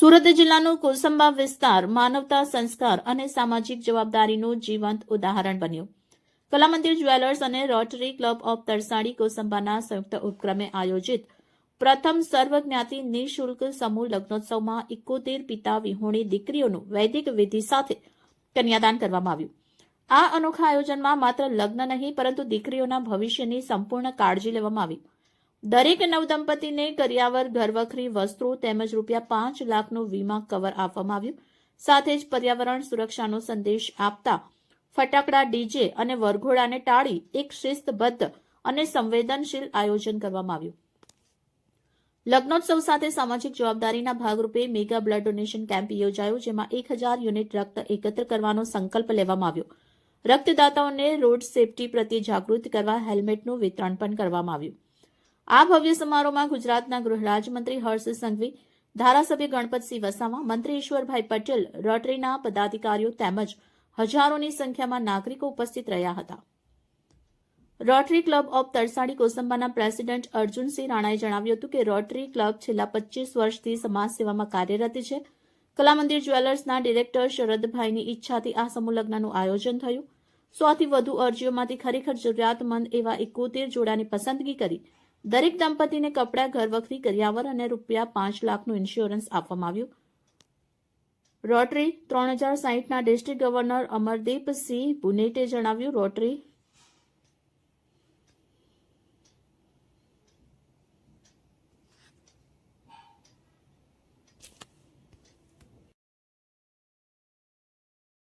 સુરત જિલ્લાનું કોસંબા વિસ્તાર માનવતા, સંસ્કાર અને સામાજિક જવાબદારીનું જીવંત ઉદાહરણ બન્યું. કલામંદિર જ્વેલર્સ અને રોટરી ક્લબ ઓફ તરસાડી કોસંબાના સંયુક્ત ઉપક્રમે આયોજિત પ્રથમ સર્વજ્ઞાતિ નિઃશુલ્ક સમૂહ લગ્નોત્સવમાં 71 પિતા વિહોણી દીકરીઓનું વૈદિક વિધિ સાથે કન્યાદાન કરવામાં આવ્યું. આ અનોખા આયોજનમાં માત્ર લગ્ન નહીં પરંતુ દીકરીઓના ભવિષ્યની સંપૂર્ણ કાળજી લેવામાં આવી. દરેક નવદંપતીને કરિયાવર, ઘરવખરી વસ્ત્રો તેમજ ₹5 લાખનું વીમા કવર આપવામાં આવ્યું. સાથે જ પર્યાવરણ સુરક્ષાનો સંદેશ આપતા ફટાકડા, ડીજે અને વરઘોડાને ટાળી એક શિસ્તબદ્ધ અને સંવેદનશીલ આયોજન કરવામાં આવ્યું. લગ્નોત્સવ સાથે સામાજિક જવાબદારીના ભાગરૂપે મેગા બ્લડ ડોનેશન કેમ્પ યોજાયો, જેમાં 1000 યુનિટ રક્ત એકત્ર કરવાનો સંકલ્પ લેવામાં આવ્યો. રક્તદાતાઓને રોડ સેફટી પ્રત્યે જાગૃત કરવા હેલ્મેટનું વિતરણ પણ કરવામાં આવ્યું. આ ભવ્ય સમારોહમાં ગુજરાતના ગૃહ રાજ્યમંત્રી હર્ષ સંઘવી, ધારાસભ્ય ગણપતસિંહ વસાવા, મંત્રી ઈશ્વરભાઈ પટેલ, રોટરીના પદાધિકારીઓ તેમજ હજારોની સંખ્યામાં નાગરિકો ઉપસ્થિત રહ્યા હતા. રોટરી ક્લબ ઓફ તરસાડી કોસંબાના પ્રેસિડેન્ટ અર્જુનસિંહ રાણાએ જણાવ્યું હતું કે રોટરી ક્લબ છેલ્લા 25 વર્ષથી સમાજ સેવામાં કાર્યરત છે. કલામંદિર જ્વેલર્સના ડિરેક્ટર શરદભાઈની ઈચ્છાથી આ સમૂહ લગ્નનું આયોજન થયું. 100 થી વધુ અરજીઓમાંથી ખરેખર જરૂરિયાતમંદ એવા 71 જોડાની પસંદગી કરી દરેક દંપતીને કપડાં, ઘરવખરી, કરિયાવર અને ₹5 લાખનું ઇન્સ્યોરન્સ આપવામાં આવ્યું. રોટરી 3060ના ડિસ્ટ્રિક્ટ ગવર્નર અમરદીપસિંહ પુનેટે જણાવ્યું, રોટરી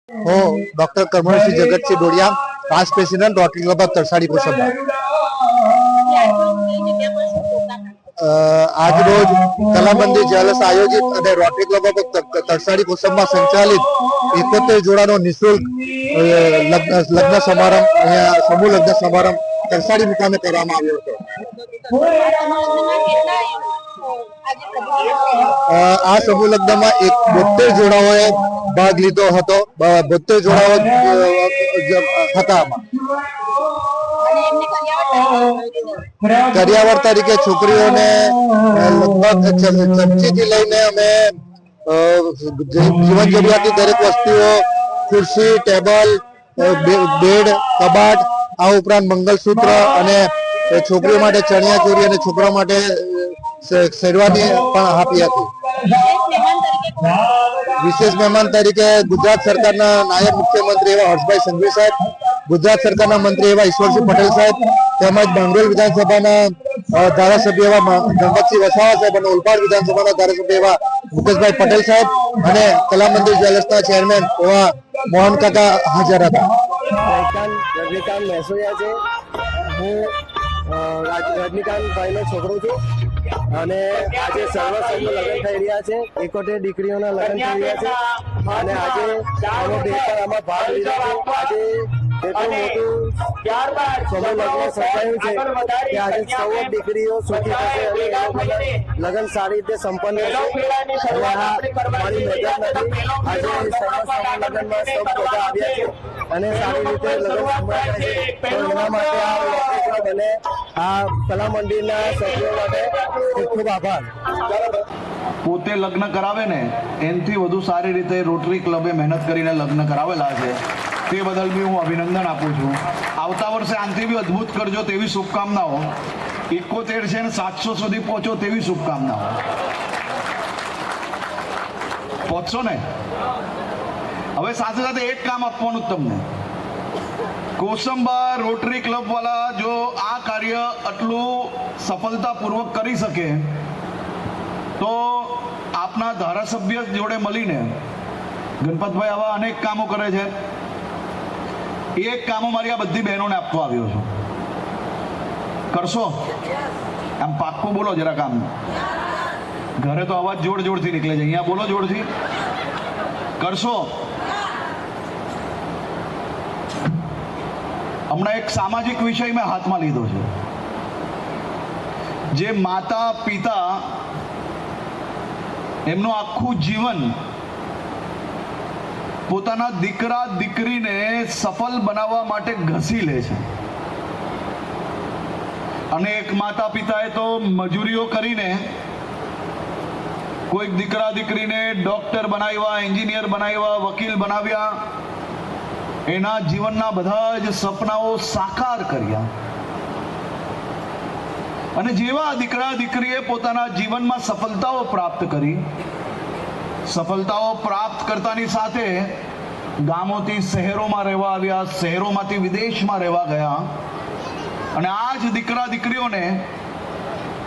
હું doctor Karamansinh Jagatsinh Dodiya, past president rotary club of Tarsadi Kosamba. આજ રોજ કલામંદિર જ્વેલર્સ આયોજિત અને rotary club of Tarsadi Kosamba સંચાલિત 71 જોડાનો નિઃશુલ્ક લગ્ન સમારંભ, અહીંયા સમૂહ લગ્ન સમારંભ તરસાડી મુકામે કરવામાં આવ્યો હતો. આ સમૂહ લગ્નમાં 72 જોડાઓએ ભાગ લીધો હતો. 72 જોડાઓ હતા. કરિયાવર તરીકે છોકરીઓને લગભગ ચમચીથી લઈને અમે જીવન જરૂરિયાતની દરેક વસ્તુઓ, ખુરશી, ટેબલ, બેડ, કબાટ, આ ઉપરાંત મંગલસૂત્ર અને છોકરીઓ માટે ચણિયાચોળી અને છોકરા માટે શેરવાની પણ આપી હતી. વિશેષ મહેમાન તરીકે ગુજરાત સરકારના નાયબ મુખ્યમંત્રી એવા હર્ષભાઈ સંઘવી સાહેબ, ગુજરાત સરકારના મંત્રી એવા ઈશ્વરસિંહ પટેલ સાહેબ, તેમજ માંગરોળ વિધાનસભાના ધારાસભ્ય એવા ગણપતસિંહ વસાવા સાહેબ અને ઓલપાડ વિધાનસભાના ધારાસભ્ય એવા મુકેશભાઈ પટેલ સાહેબ અને કલામંદિર જ્વેલર્સના ચેરમેન એવા મોહન કાકા હાજર હતા. રજનીકાંત મેસોયા છે. હું રજનીકાંતભાઈનો છોકરો છું અને આજે સર્વસંગ લગ્ન થઈ રહ્યા છે. 71 દીકરીઓના લગ્ન થઈ રહ્યા છે અને આજે અમે આમાં ભાગ લીધો છે. આજે એટલું મોટું સમૂહ લગ્ન સર્જાયું છે કે આજે 14 દીકરીઓ સુખી થશે અને લગ્ન સારી રીતે સંપન્ન થશે. અને આ મારી મદદ નથી. આજે સર્વસંગ લગ્નમાં સૌ બધા આવ્યા છે અને સારી રીતે લગ્ન સંપન્ન છે. તો એના માટે આ રોટરી ક્લબ અને આ કલામંદિરના સભ્યો માટે ખૂબ ખૂબ આભાર. પોતે લગ્ન કરાવે ને એનાથી વધુ સારી રીતે રોટરી ક્લબે મહેનત કરીને લગ્ન કરાવેલા છે. તે બદલ બી હું અભિનંદન આપું છું. આવતા વર્ષે આનાથી બી અદ્ભુત કરજો તેવી શુભકામનાઓ. 71 છે ને 700 સુધી પહોંચો તેવી શુભકામનાઓ. પહોંચશો ને? હવે સાથે સાથે એક કામ આપવાનું તમને. કોસંબા રોટરી ક્લબ વાળા જો આ કાર્ય આટલું સફળતાપૂર્વક કરી શકે તો આપના ધારાસભ્ય જોડે મળીને ગણપતભાઈ આવા અનેક કામો કરે છે. એક કામો મારી આ બધી બહેનોને આપવા આવ્યો છું. કરશો? આમ પાક્કું બોલો જરા કામ. ઘરે તો અવાજ જોડ જોડથી નીકળે છે, અહીંયા બોલો જોડથી. કરશો? હમણાં એક સામાજિક વિષય મેં હાથમાં લીધો છે. જે માતા પિતા એમનું આખું જીવન પોતાના દીકરા દીકરીને સફળ બનાવવા માટે ઘસી લે છે અને એક માતા પિતાએ તો મજૂરીઓ કરીને કોઈક દીકરા દીકરીને ડોક્ટર બનાવ્યા, એન્જિનિયર બનાવ્યા, વકીલ બનાવ્યા, એના જીવનના બધા જ સપનાઓ સાકાર કર્યા. અને જેવા દીકરા દીકરીએ પોતાના જીવનમાં સફળતાઓ પ્રાપ્ત કરી, સફળતાઓ પ્રાપ્ત કરતાની સાથે ગામોથી શહેરોમાં રહેવા આવ્યા, શહેરોમાંથી વિદેશમાં રહેવા ગયા. અને આ જ દીકરા દીકરીઓને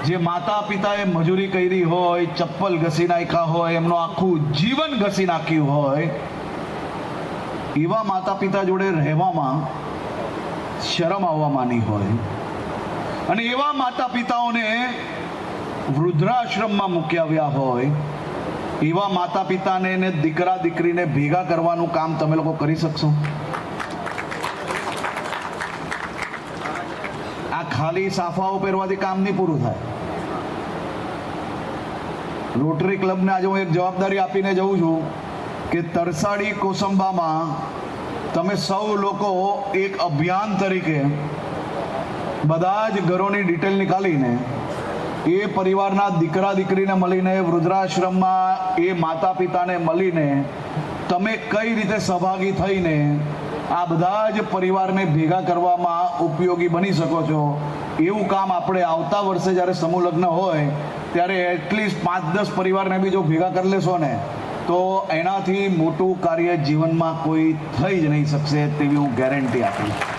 જે માતા પિતાએ મજૂરી કરી હોય, ચપ્પલ ઘસી નાખ્યા હોય, એમનું આખું જીવન ઘસી નાખ્યું હોય, એવા માતા પિતા જોડે રહેવામાં શરમ આવવા માંડી હોય. અને એવા માતા પિતાઓને વૃદ્ધાશ્રમમાં મૂકી આવ્યા હોય, એવા માતા પિતાને ને દીકરા દીકરીને ભેગા કરવાનું કામ તમે લોકો કરી શકશો? આ ખાલી સાફાઓ પહેરવાથી કામ નહીં પૂરું થાય. રોટરી ક્લબને આજે હું એક જવાબદારી આપીને જઉં છું કે તરસાડી કોસંબામાં તમે સૌ લોકો એક અભિયાન તરીકે બધા જ ઘરોની ડિટેલ નીકાળીને એ પરિવારના દીકરા દીકરીને મળીને, વૃદ્ધાશ્રમમાં એ માતા પિતાને મળીને તમે કઈ રીતે સહભાગી થઈને આ બધા જ પરિવારને ભેગા કરવામાં ઉપયોગી બની શકો છો, એવું કામ આપણે આવતા વર્ષે જ્યારે સમૂહ લગ્ન હોય ત્યારે એટલીસ્ટ 5-10 પરિવારને બી જો ભેગા કરી લેશો ને તો એનાથી મોટું કાર્ય જીવનમાં કોઈ થઈ જ નહીં શકશે, તેવી હું ગેરંટી આપીશ.